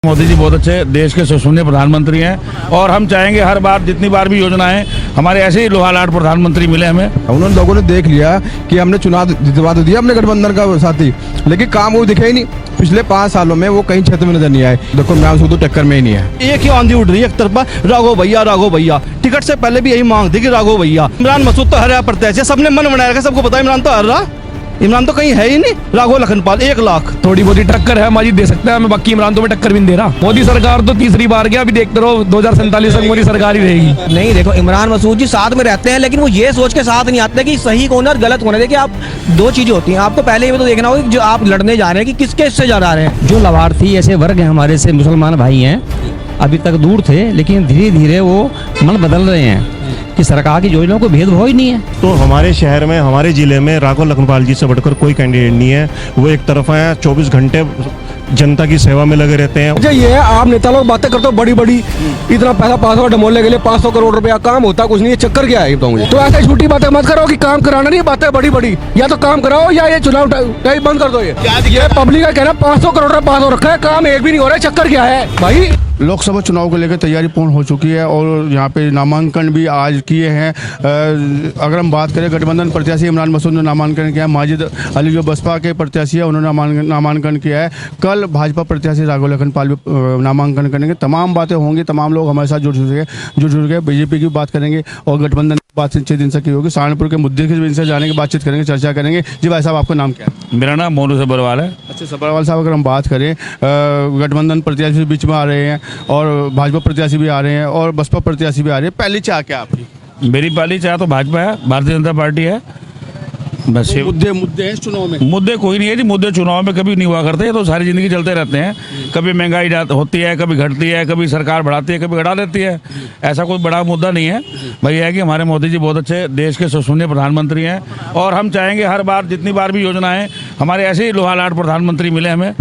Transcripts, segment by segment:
मोदी जी बहुत अच्छे देश के सुसुन्य प्रधानमंत्री हैं और हम चाहेंगे हर बार जितनी बार भी योजनाएं हमारे ऐसे ही लोहालाट प्रधानमंत्री मिले हमें। उन्होंने लोगों ने देख लिया कि हमने चुनाव जितवा तो दिया अपने गठबंधन का साथी, लेकिन काम वो दिखे ही नहीं। पिछले 5 सालों में वो कहीं क्षेत्र में नजर नहीं आए। देखो इमरान मसूद तो टक्कर में ही नहीं है। एक ही आंधी उड़ रही है एक तरफा, राघव भैया। टिकट से पहले भी यही मांग थी कि राघव भैया। इमरान मसूद तो हरा प्रत्याशी, सबने मन बनाया रखा, सबको पता है इमरान तो हर रहा। इमरान तो कहीं है ही नहीं। राघव लखनपाल 1 लाख। थोड़ी बहुत टक्कर है हमारी, दे सकते हैं हमें, बाकी इमरान तो में टक्कर भी नहीं दे रहा। मोदी सरकार तो तीसरी बार गया, अभी देखते रहो 2047 तक मोदी सरकार ही रहेगी। नहीं देखो, इमरान मसूद जी साथ में रहते हैं, लेकिन वो ये सोच के साथ नहीं आते कि सही कौन है और गलत कौन है। देखिए आप 2 चीजें होती हैं, आपको पहले ये तो देखना होगा कि जो आप लड़ने जा रहे हैं कि किसके इससे जा रहे हैं। जो लाभार्थी ऐसे वर्ग हैं हमारे से मुसलमान भाई हैं, अभी तक दूर थे, लेकिन धीरे धीरे वो मन बदल रहे हैं कि सरकार की योजनाओं को भेदभाव ही नहीं है। तो हमारे शहर में, हमारे जिले में राघव लखनपाल जी से बढ़कर कोई कैंडिडेट नहीं है। वो एक तरफ है, 24 घंटे जनता की सेवा में लगे रहते हैं। ये है, आप नेता लोग बातें करते हो बड़ी इतना पैसा पास हो डमोले के लिए 500 करोड़ रुपया, काम होता कुछ नहीं है। चक्कर क्या है मुझे तो ऐसे छोटी बातें मत करो कि काम कराना नहीं, बातें बड़ी या तो काम कराओ या ये चुनाव टाइप बंद कर दो। ये पब्लिक का कहना 500 करोड़ रुपया पास हो रखा है, काम एक भी नहीं हो रहा है। चक्कर क्या है भाई? लोकसभा चुनाव को लेकर तैयारी पूर्ण हो चुकी है और यहाँ पे नामांकन भी आज किए हैं। अगर हम बात करें गठबंधन प्रत्याशी इमरान मसूद ने नामांकन किया है, माजिद अली जो बसपा के प्रत्याशी है उन्होंने नामांकन किया है। कल भाजपा प्रत्याशी राघव लखनपाल भी नामांकन करेंगे। तमाम बातें होंगी, तमाम लोग हमारे साथ जुड़ गए। बीजेपी की बात करेंगे और गठबंधन की बात 6 दिन से की होगी। सहारनपुर के मुद्दे की इनसे जाने की बातचीत करेंगे, चर्चा करेंगे। जी भाई साहब, आपका नाम क्या है? मेरा नाम मोनू सब्बरवाल है। अच्छा सब्बरवाल साहब, अगर हम बात करें गठबंधन प्रत्याशी भी बीच में आ रहे हैं और भाजपा प्रत्याशी भी आ रहे हैं और बसपा प्रत्याशी भी आ रहे हैं, पहली चाह क्या आपकी? मेरी पहली चाह तो भाजपा है, भारतीय जनता पार्टी है। बस तो मुद्दे हैं इस चुनाव में? मुद्दे कोई नहीं है जी, मुद्दे चुनाव में कभी नहीं हुआ करते, तो सारी जिंदगी चलते रहते हैं। कभी महंगाई होती है, कभी घटती है, कभी सरकार बढ़ाती है, कभी घटा देती है। ऐसा कोई बड़ा मुद्दा नहीं है। भाई है कि हमारे मोदी जी बहुत अच्छे देश के सुसुन्य प्रधानमंत्री हैं और हम चाहेंगे हर बार जितनी बार भी योजनाएं हमारे ऐसे ही लोहालाट प्रधानमंत्री मिले हमें।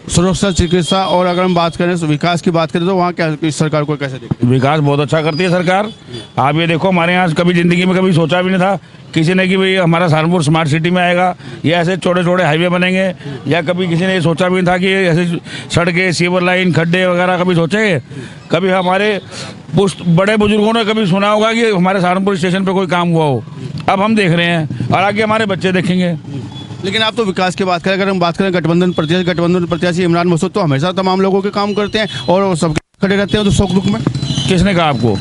सुरक्षा, चिकित्सा और अगर हम बात करें विकास की बात करें तो वहाँ क्या इस सरकार को कैसे देखते हैं? विकास बहुत अच्छा करती है सरकार। आप ये देखो, हमारे यहाँ कभी ज़िंदगी में कभी सोचा भी नहीं था किसी ने कि भाई हमारा सहारनपुर स्मार्ट सिटी में आएगा या ऐसे छोटे हाईवे बनेंगे, या कभी किसी ने ये सोचा भी नहीं था कि ऐसे सड़कें, सीवर लाइन, खड्डे वगैरह कभी सोचेंगे। कभी हमारे बड़े बुजुर्गों ने कभी सुना होगा कि हमारे सहारनपुर स्टेशन पर कोई काम हुआ हो। अब हम देख रहे हैं और आगे हमारे बच्चे देखेंगे। लेकिन आप तो विकास की बात करें, अगर हम बात करें गठबंधन प्रत्याशी इमरान मसूद तो हमेशा तमाम लोगों के काम करते हैं और सबके खड़े रहते हैं तो सुख दुख में। किसने कहा आपको?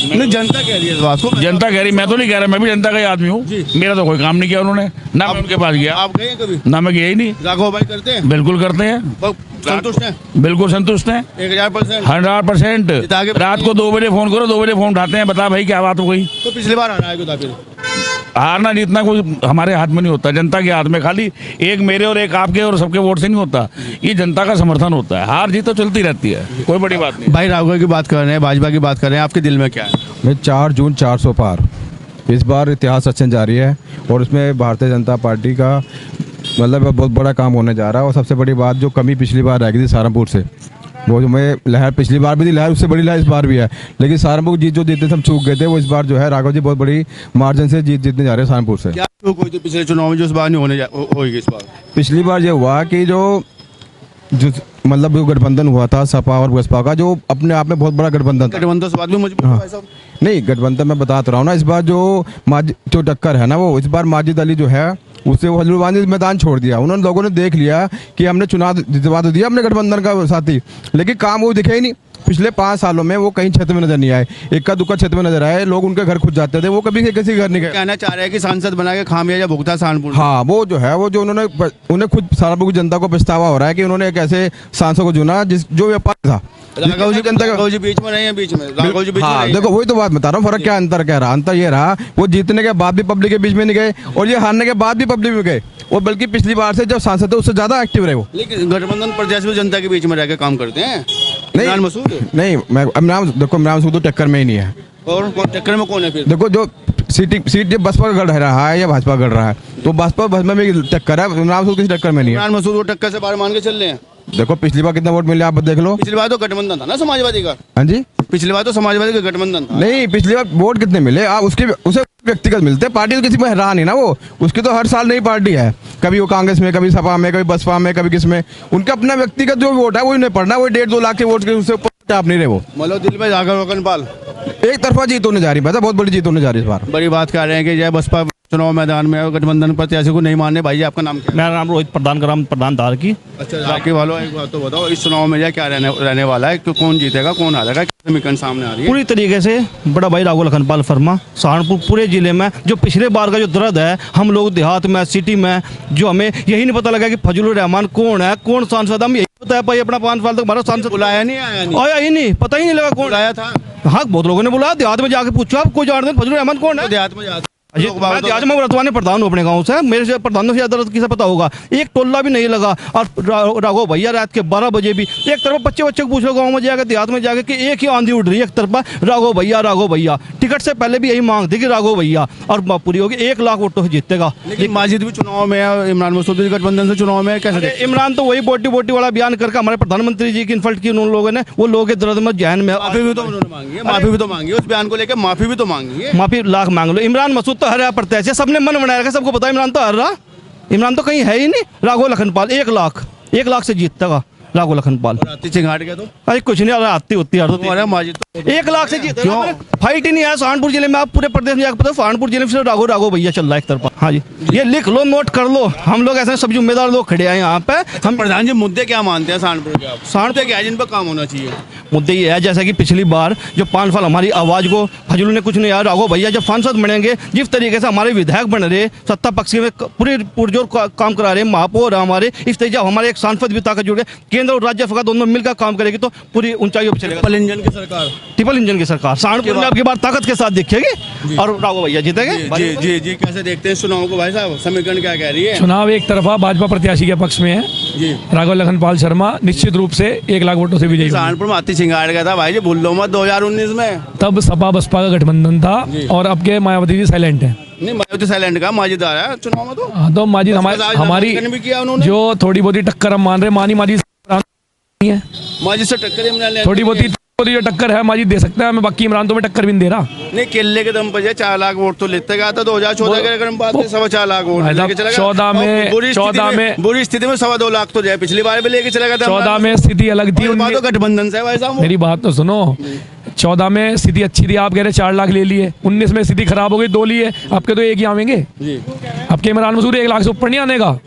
नहीं, जनता कह रही है इस बात को। जनता कह रही, मैं तो नहीं कह रहा, मैं भी जनता का ही आदमी हूँ। मेरा तो कोई काम नहीं किया उन्होंने, ना मैं उनके पास गया। आप गए कभी? ना मैं गया ही नहीं। राघव भाई करते हैं? बिल्कुल करते हैं। संतुष्ट हैं? बिल्कुल संतुष्ट हैं, 100%। रात को 2 बजे फोन करो, 2 बजे फोन उठाते हैं, बता भाई क्या बात हो गई। तो पिछली बार हराया था फिर? हारना जीतना कोई हमारे हाथ में नहीं होता, जनता के हाथ में। खाली एक मेरे और एक आपके और सबके वोट से नहीं होता, ये जनता का समर्थन होता है। हार जीत तो चलती रहती है, कोई बड़ी बात नहीं। भाई राघव की बात कर रहे हैं, भाजपा की बात कर रहे हैं, आपके दिल में क्या है? 4 जून 400 पार इस बार इतिहास रचना जारी है और उसमें भारतीय जनता पार्टी का मतलब बहुत बड़ा काम होने जा रहा है। और सबसे बड़ी बात, जो कमी पिछली बार रह गई थी सहारनपुर से, वो जो मैं लहर पिछली बार भी थी, लहर उससे बड़ी लहर इस बार भी है। लेकिन सहारनपुर जीत जो जीतते हम चूक गए थे, वो इस बार जो है राघव जी बहुत बड़ी मार्जिन से जीतने जा रहे हैं सहारनपुर से। क्या चूक हुई थी पिछले चुनाव में जो इस बार नहीं होगी? इस बार पिछली बार ये हुआ कि जो मतलब जो गठबंधन हुआ था सपा और बसपा का, जो अपने आप में बहुत बड़ा गठबंधन था। गठबंधन से बात भी मजबूत है भाई साहब? नहीं, गठबंधन मैं बता रहा हूँ ना, इस बार जो टक्कर है ना, वो इस बार माजिद अली जो है उससे वो हजलुरबान ने मैदान छोड़ दिया। उन्होंने लोगों ने देख लिया कि हमने चुनाव जितवा तो दिया अपने गठबंधन का साथी, लेकिन काम वो दिखे ही नहीं। पिछले 5 सालों में वो कहीं क्षेत्र में नजर नहीं आए। इक्का दुक्का क्षेत्र में नजर आए, लोग उनके घर खुद जाते थे, वो कभी किसी घर नहीं गए। कहना चाह रहे हैं कि सांसद बना के खामियाजा भुगता सहारनपुर। हाँ, वो जो है वो जो उन्हें खुद सहारनपुर की जनता को पछतावा हो रहा है कि उन्होंने एक ऐसे सांसद को चुना जो व्यापारी था। राघव जी जनता राघव जी बीच में नहीं है, बीच में राघव जी बीच में नहीं। देखो वही तो बात बता रहा हूँ, फर्क क्या अंतर कह रहा, अंतर ये रहा वो जीतने के बाद भी पब्लिक के बीच में नहीं गए और ये हारने के बाद भी पब्लिक में गए, और बल्कि पिछली बार से जब सांसद थे उससे ज्यादा एक्टिव रहे वो। लेकिन गठबंधन प्रत्याशी जनता के बीच में रह के काम करते हैं। इमरान मसूद नहीं, मैं इमरान मसूद तो टक्कर में ही नहीं है। और टक्कर में कौन है फिर? देखो जो सीट जब बसपा का गढ़ रहा है या भाजपा गढ़ रहा है, तो बसपा में भी टक्कर है, इमरान मसूद किसी टक्कर में नहीं है। इमरान मसूद वो टक्कर से बाहर मान के चल रहे हैं। देखो पिछली बार कितने वोट मिले आप देख लो। पिछली बार तो गठबंधन था ना समाजवादी का। हाँ जी, पिछली बार तो समाजवादी का गठबंधन था। नहीं पिछली बार वोट कितने मिले आप उसके उसे व्यक्तिगत मिलते हैं, पार्टी तो किसी में रहा नहीं ना वो, उसकी तो हर साल नई पार्टी है, कभी वो कांग्रेस में, कभी सपा में, कभी बसपा में, कभी किस में, उनका अपना व्यक्तिगत जो वोट है वो नहीं पड़ना, वो 1.5-2 लाख के वोट के उससे ऊपर आप नहीं रहे वो। मतलब दिल में जाकर रोकनपाल एक तरफा जीत होने जा रही है, बहुत बड़ी जीत होने जा रही है इस बार। बड़ी बात कर रहे हैं कि जय बसपा चुनाव मैदान में और गठबंधन प्रत्याशी को नहीं मानने। भाई आपका नाम क्या है? मेरा नाम रोहित प्रधान ग्राम प्रधान धार की। अच्छा राखी वालों, एक बात तो बताओ, इस चुनाव में क्या रहने वाला है, कौन जीतेगा कौन हारेगा, क्या समीकरण सामने आ रही है? पूरी तरीके से बड़ा भाई राघव लखनपाल फर्मा सहारनपुर पूरे जिले में, जो पिछले बार का जो दर्द है, हम लोग देहात में सिटी में जो हमें यही नहीं पता लगा कि फजलुर रहमान कौन है, कौन सांसद, हम यही पता है भाई अपना 5 साल तक हमारा सांसद बुलाया नहीं, आया ही नहीं, पता ही नहीं लगा कौन बुलाया था। हाँ बहुत लोगों ने बुलाया, देहात में जाके पूछो आप, कोई जानते फजलुर रहमान कौन है? देहात में जाते मैं देहात में वर्तमान प्रधान हूँ अपने गांव से, मेरे से प्रधानों से ज्यादा किसे पता होगा, एक टोला भी नहीं लगा। और राघव भैया रात के 12 बजे भी एक तरफ बच्चे को पूछ लो गाँव में जाकर देहात में जाकर कि एक ही आंधी उड़ रही है, एक तरफा राघव भैया। टिकट से पहले भी यही मांग थी कि राघव भैया, और पूरी होगी 1 लाख वोटों से जीतेगा। लेकिन माजिद भी चुनाव में है, इमरान मसूद गठबंधन से चुनाव में, कैसे इमरान तो वही बोटी वाला बयान करके हमारे प्रधानमंत्री जी की इन्सल्ट की उन लोगों ने, वो लोगों के दर्द में जहन में माफी भी तो उन्होंने मांगी है, माफी भी तो मांगी है, उस बयान को लेकर माफी भी तो मांगी है। माफी लाख मांग लो। इमरान मसूद तो हर प्रत्याशी, सबने मन बनाया रखा, सबको पता है इमरान तो हर रहा, इमरान तो कहीं है ही नहीं। राघव लखनपाल 1 लाख से जीतता राघव लखनपाल। आती चिंगाट गया तो अरे कुछ नहीं, आती होती है माजिद 1 लाख से जीत, क्यों फाइट ही नहीं है सहारनपुर जिले में। आप पूरे प्रदेश में जाकर पता, सहारनपुर जिले में सिर्फ राघव भैया चल रहा है एक तरफा। हाँ जी, ये लिख लो, नोट कर लो, हम लोग ऐसे सब जिम्मेदार लोग खड़े हैं यहाँ पे। हम प्रधान जी मुद्दे क्या मानते हैं सहारनपुर के? आप सहारनपुर क्या है जिन पर काम होना चाहिए? मुद्दे ये है जैसा कि पिछली बार जो 5 साल हमारी आवाज को फजलू ने कुछ नहीं यार, राघव भैया जब सांसद बनेंगे, जिस तरीके से हमारे विधायक बन रहे, सत्ता पक्ष में पूरे पुरजोर काम करा रहे, महापौर हमारे, इस तरीके हमारे एक सांसद भी ताकत जुड़ गए, केंद्र और राज्य सरकार दोनों मिलकर काम करेगी तो पूरी ऊंचाइयों पर चलेगा। ट्रिपल इंजन की सरकार, ट्रिपल इंजन की सरकार सहारनपुर में आपकी बार ताकत के साथ दिखेगी और राघव भैया जीतेंगे। जी जी जी, कैसे देखते हैं चुनाव को भाई साहब? समीकरण क्या कह रही है? चुनाव एक तरफा भाजपा प्रत्याशी के पक्ष में है जी, राघव लखनपाल शर्मा निश्चित रूप से 1 लाख वोटों से विजयी होंगे। सहारनपुर में आती चिंगाट गया था भाई जी, भूल लो मत 2019 में, तब सपा बसपा का गठबंधन था और अब के मायावती जी साइलेंट है। नहीं मायावती साइलेंट का, माजिद आ रहा है चुनाव में तो। हाँ, तो माजिद हमारी भी किया उन्होंने, जो थोड़ी बहुत टक्कर हम मान रहे, माजिद नहीं है, माजिद से टक्कर इमरान ले, थोड़ी बहुत जो टक्कर है माजिद दे सकता है हमें, बाकी इमरान तो में टक्कर भी नहीं दे रहा। नहीं केले के दम पर 4 लाख वोट तो लेते गया था 2014 के अगर हम बात करें, 4.25 लाख वोट लेके चला गया। 14 में बुरी स्थिति में 2.25 लाख तो जाए, पिछली बार भी लेके चला गया था। 14 में स्थिति अलग थी, तो गठबंधन से भाई साहब, मेरी बात तो सुनो, 14 में स्थिति अच्छी थी, आप कह रहे 4 लाख ले लिए, 19 में स्थिति खराब हो गई, 2 लिए, आपके तो 1 ही आवेंगे। आपके इमरान मसूद 1 लाख से ऊपर नहीं आने का,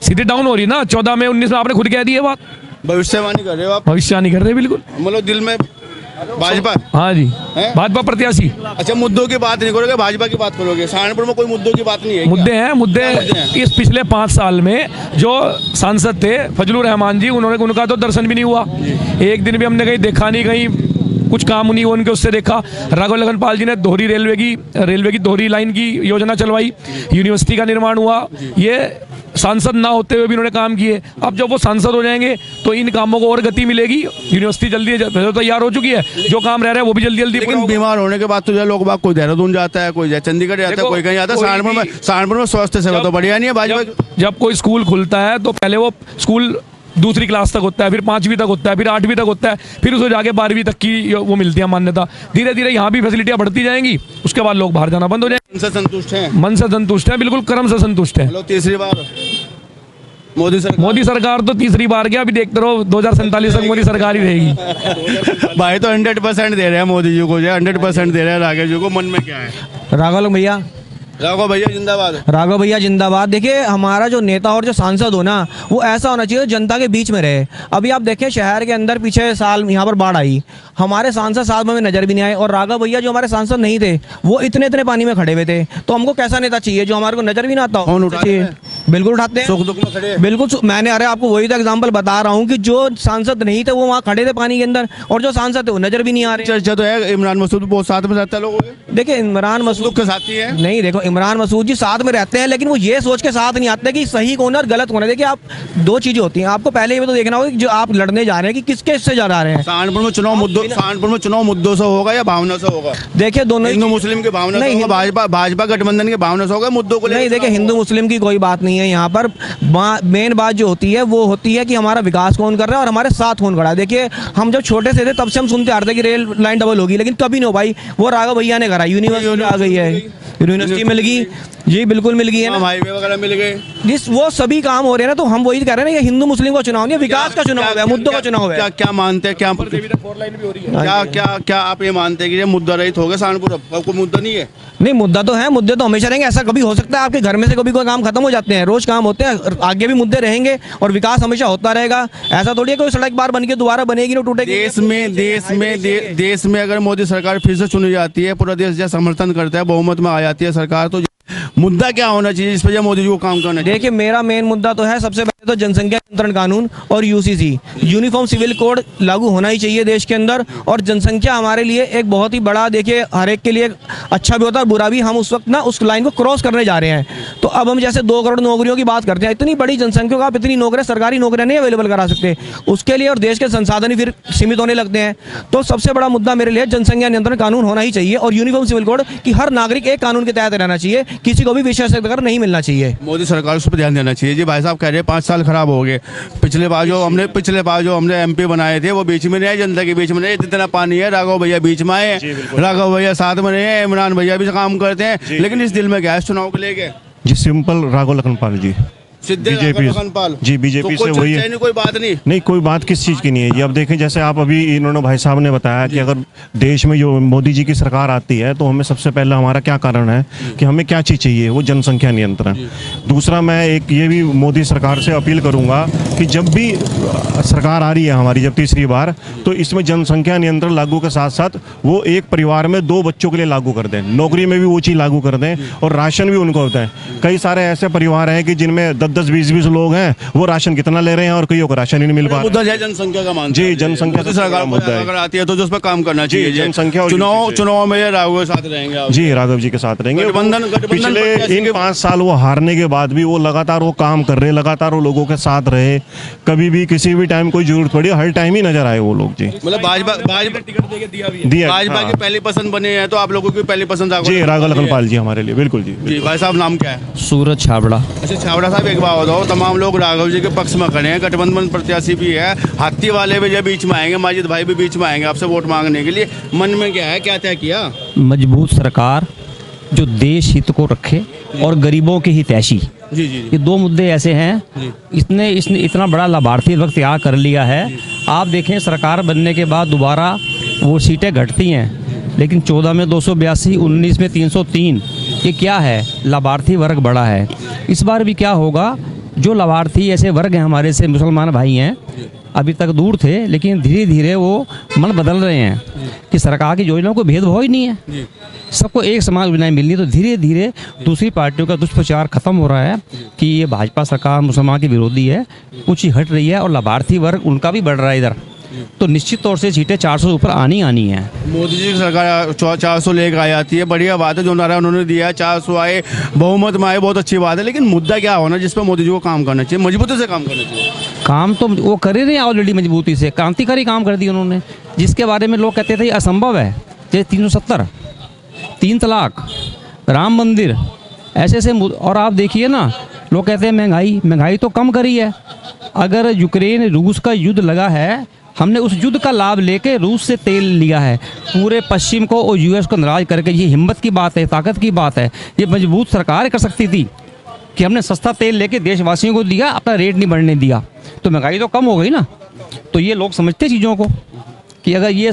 स्थिति डाउन हो रही ना। 14 में 19 में आपने खुद कह दी है बात, भविष्यवाणी कर रहे हो आप? भविष्यवाणी कर रहे बिल्कुल, मतलब दिल में भाजपा। हाँ जी, भाजपा प्रत्याशी। अच्छा मुद्दों की बात नहीं करोगे, भाजपा की बात करोगे? सहारनपुर में कोई मुद्दों की बात नहीं है? मुद्दे हैं, मुद्दे इस पिछले 5 साल में जो सांसद थे फजलुर रहमान जी, उनका तो दर्शन भी नहीं हुआ, एक दिन भी हमने कहीं देखा नहीं, कहीं कुछ काम नहीं हुआ उनके उससे देखा। राघव लखनपाल जी ने दोहरी रेलवे की दोहरी लाइन की योजना चलवाई, यूनिवर्सिटी का निर्माण हुआ, ये सांसद ना होते हुए भी उन्होंने काम किए। अब जब वो सांसद हो जाएंगे तो इन कामों को और गति मिलेगी, यूनिवर्सिटी जल्दी तैयार हो चुकी है, जो काम रह रहा है वो भी जल्दी लेकिन बीमार होने के बाद तो लोग बाग कोई देहरादून जाता है, कोई चंडीगढ़ जाता है, कोई कहीं जाता है, सहारनपुर में स्वास्थ्य सेवा तो बढ़िया नहीं है भाजपा। जब कोई स्कूल खुलता है तो पहले वो स्कूल दूसरी क्लास तक होता है, फिर 5वीं तक होता है, फिर 8वीं तक होता है, फिर उसको जाके 12वीं तक की वो मिलती है मान्यता। धीरे धीरे यहाँ भी फैसिलिटियाँ बढ़ती जाएंगी, उसके बाद लोग बाहर जाना बंद हो जाएंगे। मन से संतुष्ट हैं? मन से संतुष्ट है, बिल्कुल कर्म से संतुष्ट है। तीसरी बार मोदी सरकार तो तीसरी बार क्या, अभी देखते रहो 2047 तक मोदी सरकार ही रहेगी। भाई तो 100% दे रहे हैं मोदी जी को, 100% दे रहे हैं राघव जी को, मन में क्या है? राघव भैया, राघव भैया जिंदाबाद, राघव भैया जिंदाबाद। देखिए हमारा जो नेता और जो सांसद हो ना, वो ऐसा होना चाहिए जनता के बीच में रहे। अभी आप देखें शहर के अंदर पीछे साल यहाँ पर बाढ़ आई, हमारे सांसद साहब हमें नजर भी नहीं आए, और राघव भैया जो हमारे सांसद नहीं थे वो इतने पानी में खड़े हुए थे। तो हमको कैसा नेता चाहिए जो हमारे को नजर भी ना आता हो? बिल्कुल उठाते हैं, सुख दुख में खड़े, बिल्कुल। मैंने अरे आपको वही तो एग्जाम्पल बता रहा हूँ कि जो सांसद नहीं थे वो वहाँ खड़े थे पानी के अंदर, और जो सांसद थे वो नजर भी नहीं आ रहे। चर्चा तो है इमरान मसूद बहुत साथ में रहता है लोगों के। देखिए इमरान मसूद के साथी है नहीं, देखो इमरान मसूद जी साथ में रहते हैं, लेकिन वो ये सोच के साथ नहीं आते कि सही कौन है और गलत कौन है। देखिए आप 2 चीजें होती हैं, आपको पहले ये तो देखना होगा कि जो आप लड़ने जा रहे हैं कि किसके इससे जा रहे हैं। सहारनपुर में चुनाव मुद्दों से होगा या भावना से होगा? देखिए दोनों हिंदू मुस्लिम की भावना से होगा, भाजपा गठबंधन की भावना से होगा, मुद्दों को नहीं। देखिए हिंदू मुस्लिम की कोई बात नहीं नहीं है यहाँ पर। मेन बात जो होती है वो होती है कि हमारा विकास कौन कर रहा है और हमारे साथ कौन खड़ा है। देखिए हम जब छोटे से थे तब से हम सुनते आ रहे थे कि रेल लाइन डबल होगी, लेकिन कभी नहीं हो भाई। वो राघव भैया ने करा, यूनिवर्सिटी आ गई है, यूनिवर्सिटी मिल गई जी, बिल्कुल मिल गई है ना, हाईवे वगैरह मिल गए, जिस वो सभी काम हो रहे हैं ना। तो हम वही कह रहे हैं ना, ये हिंदू मुस्लिम का चुनाव नहीं है, विकास का चुनाव है, मुद्दों का चुनाव है। क्या मानते हैं, क्या आप ये मानते हैं कि ये मुद्दा रहित हो गया सहारनपुर? अब कोई मुद्दा नहीं है? नहीं, मुद्दा तो है, मुद्दे तो हमेशा रहेंगे। ऐसा कभी हो सकता है आपके घर में से कभी कोई काम खत्म हो जाते हैं, रोज काम होते हैं, आगे भी मुद्दे रहेंगे और विकास हमेशा होता रहेगा। ऐसा थोड़ी है कोई सड़क बार बन के दोबारा बनेगी ना टूटेगी। देश में अगर मोदी सरकार फिर से चुनी जाती है, पूरा देश जब समर्थन करता है, बहुमत में आ जाती है सरकार, तो मुद्दा क्या होना चाहिए जिस पर मोदी जी को काम करना चाहिए? देखिए मेरा मेन मुद्दा तो है सबसे पहले तो जनसंख्या नियंत्रण कानून और यूसीसी, यूनिफॉर्म सिविल कोड लागू होना ही चाहिए देश के अंदर। और जनसंख्या हमारे लिए एक बहुत ही बड़ा, देखिए हर एक के लिए अच्छा भी होता है और बुरा भी। हम उस वक्त ना उस लाइन को क्रॉस करने जा रहे हैं। तो अब हम जैसे 2 करोड़ नौकरियों की बात करते हैं, इतनी बड़ी जनसंख्या को आप इतनी नौकरियां, सरकारी नौकरियां नहीं अवेलेबल करा सकते उसके लिए, और देश के संसाधन ही फिर सीमित होने लगते हैं। तो सबसे बड़ा मुद्दा मेरे लिए जनसंख्या नियंत्रण कानून होना ही चाहिए और यूनिफॉर्म सिविल कोड कि हर नागरिक एक कानून के तहत रहना चाहिए, किसी को भी विशेष अधिकार नहीं मिलना चाहिए। मोदी सरकार उस पर ध्यान देना चाहिए जी। भाई साहब कह रहे हैं 5 साल खराब हो गए। पिछले बार जो हमने एमपी बनाए थे वो बीच में नहीं आए, जनता के बीच में नहीं। इतना पानी है, राघव भैया बीच में आए, राघव भैया साथ में नहीं है, इमरान भैया भी काम करते हैं, लेकिन इस दिल में क्या है चुनाव को लेके? जी सिंपल राघव लखनपाल जी, बीजेपी जी, बीजेपी से वही है। कोई बात नहीं, कोई बात किस चीज़ की नहीं है जी। अब देखें जैसे आप अभी इन्होंने भाई साहब ने बताया कि अगर देश में जो मोदी जी की सरकार आती है तो हमें सबसे पहले हमारा क्या कारण है कि हमें क्या चीज़ चाहिए, वो जनसंख्या नियंत्रण। दूसरा मैं एक ये भी मोदी सरकार से अपील करूँगा कि जब भी सरकार आ रही है हमारी, जब तीसरी बार, तो इसमें जनसंख्या नियंत्रण लागू के साथ साथ वो एक परिवार में 2 बच्चों के लिए लागू कर दें, नौकरी में भी वो चीज़ लागू कर दें और राशन भी उनको होता है। कई सारे ऐसे परिवार हैं कि जिनमें 10-20 लोग हैं, वो राशन कितना ले रहे हैं और कईयों को राशन ही नहीं मिल पा रहा। मुद्दा जनसंख्या का मानते जी, जनसंख्या सरकार मुद्दा अगर आती है तो उस पर काम करना चाहिए। जनसंख्या चुनाव में राघव के साथ रहेंगे जी, राघव जी के साथ रहेंगे। पिछले इन 5 साल वो हारने के बाद भी वो लगातार वो काम कर रहे, लगातार वो लोगों के साथ रहे। कभी भी किसी भी टाइम कोई जरूरत पड़ी हर टाइम ही नजर आए वो लोग जी। मतलब भाजपा की पहली पसंद बने हैं, तो आप लोगों की पहली पसंद जी राघव लखनपाल जी हमारे लिए, बिल्कुल जी। भाई साहब नाम क्या है? सूरज छाबड़ा। अच्छा छाबड़ा साहब, एक बात बताओ, तमाम लोग राघव जी के पक्ष में खड़े हैं, गठबंधन प्रत्याशी भी है, हाथी वाले भी जब बीच में आएंगे, माजिद भाई भी बीच में आएंगे आपसे वोट मांगने के लिए। मन में क्या है, क्या तय किया? मजबूत सरकार जो देश हित को रखे और गरीबों की हितैषी। जी। ये 2 मुद्दे ऐसे हैं, इसने इतना बड़ा लाभार्थी वक्त तैयार कर लिया है। आप देखें सरकार बनने के बाद दोबारा वो सीटें घटती हैं, लेकिन 14 में 282, 19 में 303। ये क्या है? लाभार्थी वर्ग बड़ा है। इस बार भी क्या होगा, जो लाभार्थी ऐसे वर्ग हैं हमारे से, मुसलमान भाई हैं, अभी तक दूर थे लेकिन धीरे धीरे वो मन बदल रहे हैं कि सरकार की योजनाओं को भेदभाव ही नहीं है, सबको एक समान योजनाएं मिलनी। तो धीरे धीरे दूसरी पार्टियों का दुष्प्रचार खत्म हो रहा है कि ये भाजपा सरकार मुसलमान की विरोधी है, कुछ ही हट रही है और लाभार्थी वर्ग उनका भी बढ़ रहा है इधर। तो निश्चित तौर से सीटें 400 ऊपर आनी है। मोदी जी की सरकार 400 लेकर आ जाती है, बढ़िया बात है, जो नारा उन्होंने दिया 400 आए, बहुमत में आए, बहुत अच्छी बात है। लेकिन मुद्दा क्या होना जिस पर मोदी जी को काम करना चाहिए, मजबूती से काम करना चाहिए? काम तो वो कर ही रहे हैं ऑलरेडी मजबूती से, क्रांतिकारी काम कर दिया उन्होंने, जिसके बारे में लोग कहते थे असंभव है। जैसे 370, 3 तलाक, राम मंदिर, ऐसे और आप देखिए ना, लोग कहते हैं महंगाई तो कम करी है। अगर यूक्रेन रूस का युद्ध लगा है, हमने उस युद्ध का लाभ लेके रूस से तेल लिया है, पूरे पश्चिम को और यूएस को नाराज करके। ये हिम्मत की बात है, ताकत की बात है। ये मजबूत सरकार कर सकती थी कि हमने सस्ता तेल लेके देशवासियों को दिया, अपना रेट नहीं बढ़ने दिया, तो महंगाई तो कम हो गई ना। तो ये लोग समझते चीज़ों को कि अगर ये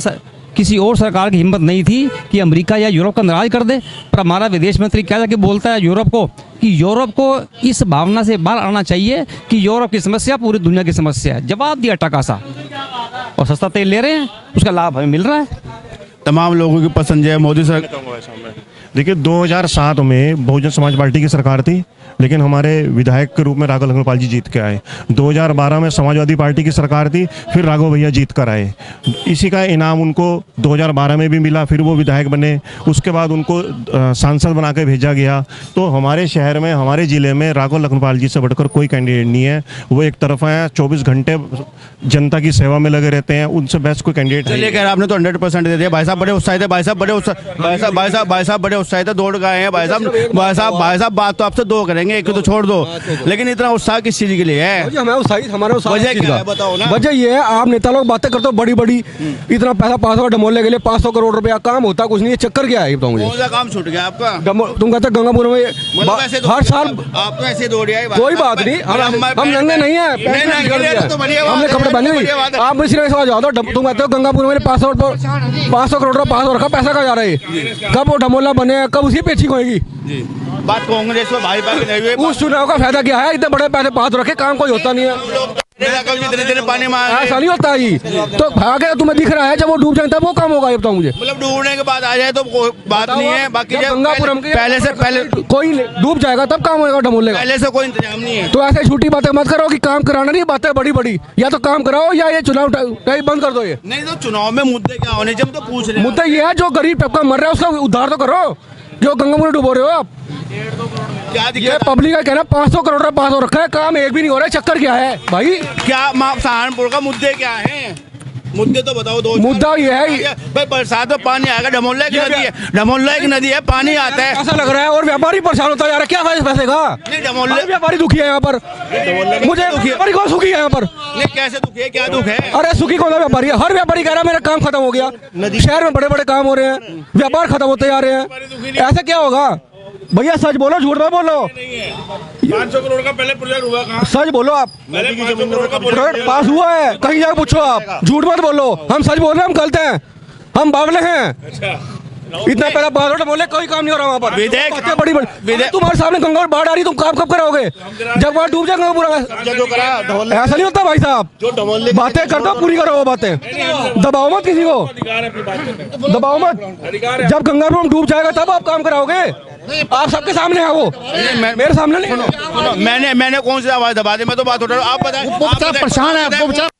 किसी और सरकार की हिम्मत नहीं थी कि अमेरिका या यूरोप का नाराज कर दे, पर हमारा विदेश मंत्री क्या जाके बोलता है यूरोप को कि यूरोप को इस भावना से बाहर आना चाहिए कि यूरोप की समस्या पूरी दुनिया की समस्या है। जवाब दिया टका सा, और सस्ता तेल ले रहे हैं, उसका लाभ हमें मिल रहा है। तमाम लोगों की पसंद है मोदी सरकार। देखिए 2007 में बहुजन समाज पार्टी की सरकार थी, लेकिन हमारे विधायक के रूप में राघव लखनपाल जी जीत के आए। 2012 में समाजवादी पार्टी की सरकार थी, फिर राघव भैया जीत कर आए। इसी का इनाम उनको 2012 में भी मिला, फिर वो विधायक बने, उसके बाद उनको सांसद बना के भेजा गया। तो हमारे शहर में, हमारे ज़िले में राघव लखनपाल जी से बढ़कर कोई कैंडिडेट नहीं है। वो एक तरफ हैं, 24 घंटे जनता की सेवा में लगे रहते हैं, उनसे बेस्ट कोई कैंडिडेट है। चलिए आपने तो 100% दे दिया। भाई साहब बड़े उत्साहित है, भाई साहब बड़े उत्साहित है, दौड़ गए हैं भाई साहब। बात तो आपसे 2 करें। करेंगे, एक को तो छोड़ दो, लेकिन इतना उत्साह किस चीज के लिए है? हमें उत्साहित हमारा वजह क्या है बताओ ना। वजह ये है, आप नेता लोग बातें करते हो बड़ी बड़ी, इतना पैसा पास होगा डमोले के लिए 500 करोड़ रुपया, काम होता कुछ नहीं, ये चक्कर क्या है ये बताओ मुझे। कौन सा काम छूट गया आपका? तुम कहते गंगापुर में मतलब ऐसे हर साल आप तो ऐसे दौड़ आए, कोई बात नहीं, हम नंगे नहीं है, हमने कपड़े पहने हुए, आप मुझे सिर्फ जाओ दो। तुम कहते हो गंगापुर में 500 करोड़ रुपया पास हो रखा, पैसा कहाँ जा रहा है? कब वो डमोला बने, कब उसी पे ठीक होगी? बात कांग्रेस में भाजपा की नहीं हुई। उस चुनाव का फायदा क्या है? इतने बड़े पैसे पास रखे, काम कोई होता नहीं है, पानी मार ऐसा नहीं होता ही। तो भागे तुम्हें दिख रहा है, जब वो डूब जाए तब वो काम होगा, ये बताओ मुझे। मतलब डूबने के बाद आ जाए तो कोई बात नहीं है, बाकी जब गंगापुरम पहले से पहले कोई डूब जाएगा तब काम होगा डमोले का। पहले से कोई इंतजाम नहीं है। तो ऐसे झूठी बातें मत करो कि काम कराना नहीं, बातें बड़ी बड़ी, या तो काम कराओ या ये चुनाव बंद कर दो। ये नहीं तो चुनाव में मुद्दे क्या होने चाहिए, हम तो पूछ रहे हैं। मुद्दा ये है, जो गरीब तबका मर रहा है उसका उद्धार तो करो, जो गंगापुर में डुबो रहे हो आप। क्या ये दिक्कत? पब्लिक का कहना 500 करोड़ रुपया पास हो रखा है, काम एक भी नहीं हो रहा है, चक्कर क्या है भाई? क्या सहारनपुर का मुद्दे क्या है? मुद्दे तो बताओ दो। मुद्दा ये है भाई बरसात में पानी आएगा, डमोला की नदी है, डमोला एक नदी है, पानी आता है। ऐसा लग रहा है, और व्यापारी परेशान होता जा रहा है, क्या फायदा पैसे का? नहीं डमोला हर व्यापारी दुखी है यहाँ पर, मुझे व्यापारी कौन सुखी है यहाँ पर? नहीं कैसे दुख है, क्या दुख है? अरे सुखी कौन सा व्यापारी है? हर व्यापारी कह रहा है मेरा काम खत्म हो गया, शहर में बड़े बड़े काम हो रहे हैं, व्यापार खत्म होते जा रहे हैं, ऐसा क्या होगा? भैया सच बोलो, झूठ मत बोलो। 500 करोड़ का पहले प्रोजेक्ट हुआ कहाँ? सच बोलो आप, 500 करोड़ का प्रोजेक्ट पास हुआ है, कहीं जाकर पूछो आप, झूठ मत बोलो। हम सच बोल रहे हैं, हम गलत हैं, हम बावले हैं। इतना पहला बाहर बोले कोई काम नहीं हो रहा वहाँ पर। विधेयक बड़ी बड़ी तुम्हारे सामने गंगा बाढ़ आ रही, तुम काम कब कराओगे? जब वहाँ डूब जाएगा पूरा। ऐसा नहीं होता भाई साहब, बातें करते हो पूरी करो वो बातें, दबाओ मत किसी को, दबाओ मत। जब गंगापुर डूब जाएगा तब आप काम कराओगे, आप सबके सामने है वो, मेरे सामने नहीं। मैंने कौन सी आवाज दबा दी? मैं तो बात उठा रहा हूँ, आप बताएं। परेशान है आपको,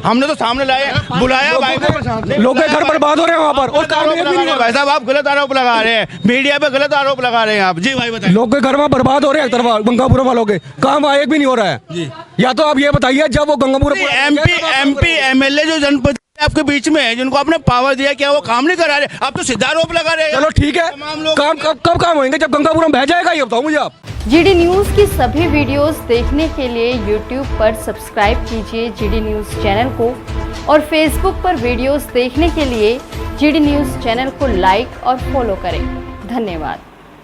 हमने तो सामने लाए, बुलाया भाई को। लोग के घर बर्बाद हो रहे हैं वहाँ पर, और काम भी नहीं हो रहा। भाई साहब आप गलत आरोप लगा रहे हैं, मीडिया पे गलत आरोप लगा रहे हैं आप। जी भाई बताइए। लोग के घर में बर्बाद हो रहे हैं, तरफ गंगापुर वालों के काम एक भी नहीं हो रहा है। या तो आप ये बताइए, जब वो गंगापुर एमपी एमएलए जो जनपद आपके बीच में है, जिनको आपने पावर दिया, क्या वो काम नहीं करा रहे? आप तो सीधा आरोप लगा रहे हैं। चलो ठीक है, काम कब काम होंगे? जब गंगापुरम बह जाएगा, ये बताओ मुझे आप। जीडी न्यूज की सभी वीडियोस देखने के लिए यूट्यूब पर सब्सक्राइब कीजिए जीडी न्यूज चैनल को, और फेसबुक पर वीडियोस देखने के लिए जीडी न्यूज चैनल को लाइक और फॉलो करें। धन्यवाद।